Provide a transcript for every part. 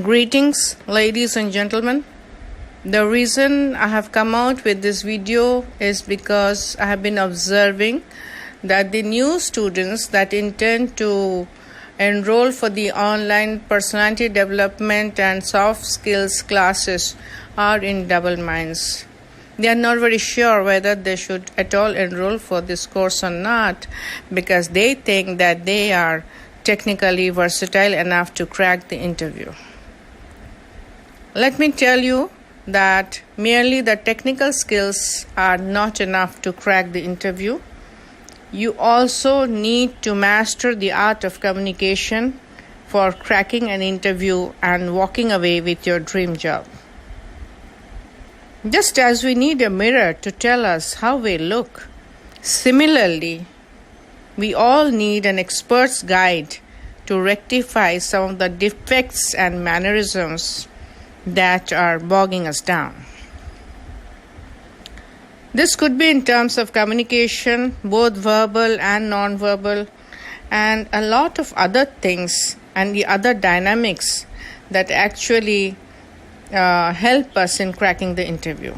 Greetings, ladies and gentlemen. The reason I have come out with this video is because I have been observing that the new students that intend to enroll for the online personality development and soft skills classes are in double minds. They are not very sure whether they should at all enroll for this course or not, because they think that they are technically versatile enough to crack the interview. Let me tell you that merely the technical skills are not enough to crack the interview. You also need to master the art of communication for cracking an interview and walking away with your dream job. Just as we need a mirror to tell us how we look, similarly, we all need an expert's guide to rectify some of the defects and mannerisms that are bogging us down. This could be in terms of communication, both verbal and non-verbal, and a lot of other things and the other dynamics that actually help us in cracking the interview.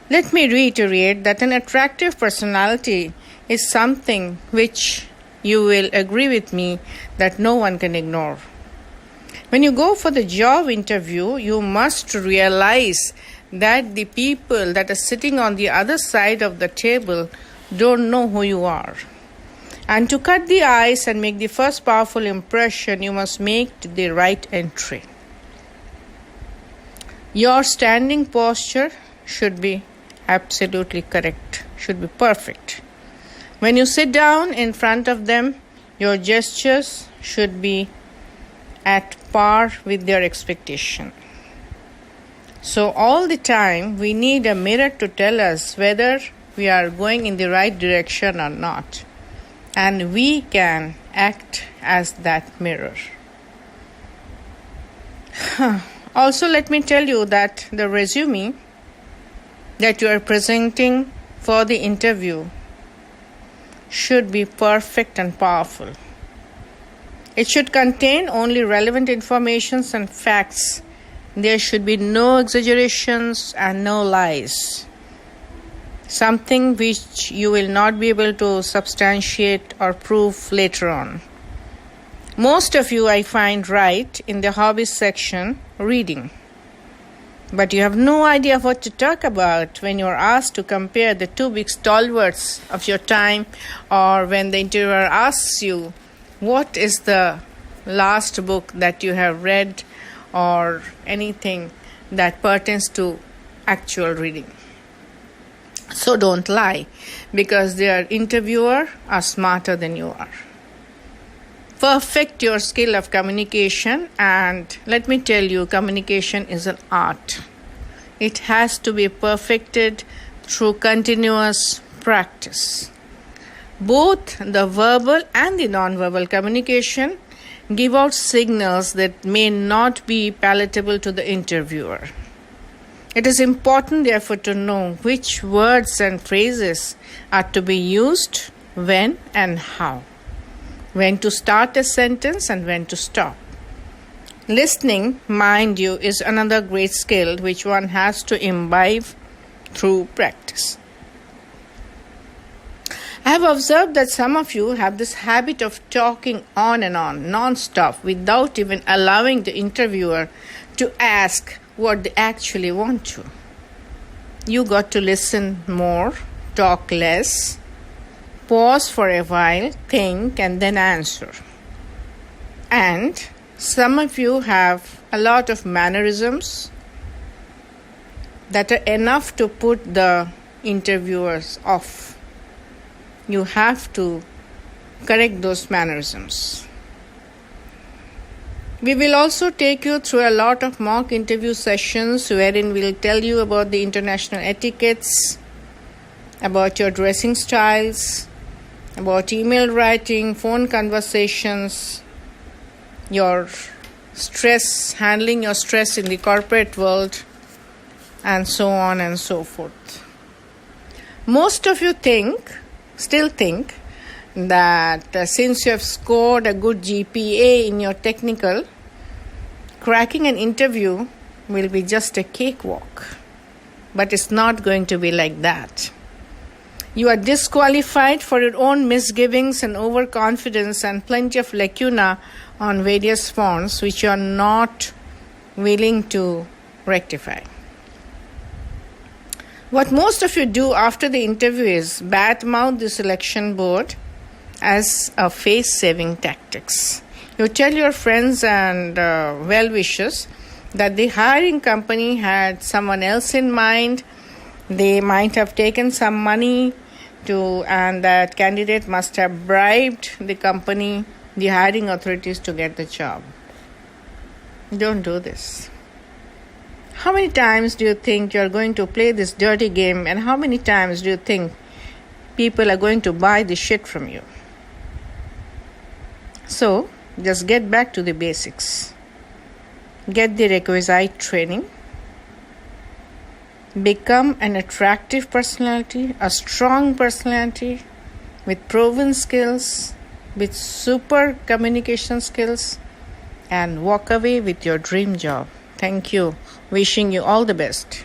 Let me reiterate that an attractive personality is something which you will agree with me that no one can ignore. When you go for the job interview, you must realize that the people that are sitting on the other side of the table don't know who you are. And to cut the ice and make the first powerful impression, you must make the right entry. Your standing posture should be absolutely correct, should be perfect. When you sit down in front of them, your gestures should be at par with their expectation. So all the time, we need a mirror to tell us whether we are going in the right direction or not. And we can act as that mirror. Also, let me tell you that the resume that you are presenting for the interview should be perfect and powerful. It should contain only relevant information and facts. There should be no exaggerations and no lies. Something which you will not be able to substantiate or prove later on. Most of you, I find, write in the hobbies section reading. But you have no idea what to talk about when you are asked to compare the two big stalwarts of your time, or when the interviewer asks you, what is the last book that you have read, or anything that pertains to actual reading. So don't lie, because their interviewer are smarter than you are. Perfect your skill of communication, and let me tell you, communication is an art. It has to be perfected through continuous practice. Both the verbal and the non-verbal communication give out signals that may not be palatable to the interviewer. It is important, therefore, to know which words and phrases are to be used, when and how. When to start a sentence and when to stop. Listening, mind you, is another great skill which one has to imbibe through practice. I have observed that some of you have this habit of talking on and on, non-stop, without even allowing the interviewer to ask what they actually want to. You got to listen more, talk less, pause for a while, think, and then answer. And some of you have a lot of mannerisms that are enough to put the interviewers off. You have to correct those mannerisms. We will also take you through a lot of mock interview sessions wherein we'll tell you about the international etiquettes, about your dressing styles, about email writing, phone conversations, your stress, handling your stress in the corporate world, and so on and so forth. Most of you still think that since you have scored a good GPA in your technical, cracking an interview will be just a cakewalk. But it's not going to be like that. You are disqualified for your own misgivings and overconfidence and plenty of lacuna on various fronts which you are not willing to rectify. What most of you do after the interview is badmouth the selection board as a face-saving tactics. You tell your friends and well-wishers that the hiring company had someone else in mind. They might have taken some money and that candidate must have bribed the company, the hiring authorities, to get the job. Don't do this. How many times do you think you're going to play this dirty game, and how many times do you think people are going to buy the shit from you? So, just get back to the basics. Get the requisite training. Become an attractive personality, a strong personality with proven skills, with super communication skills, and walk away with your dream job. Thank you. Wishing you all the best.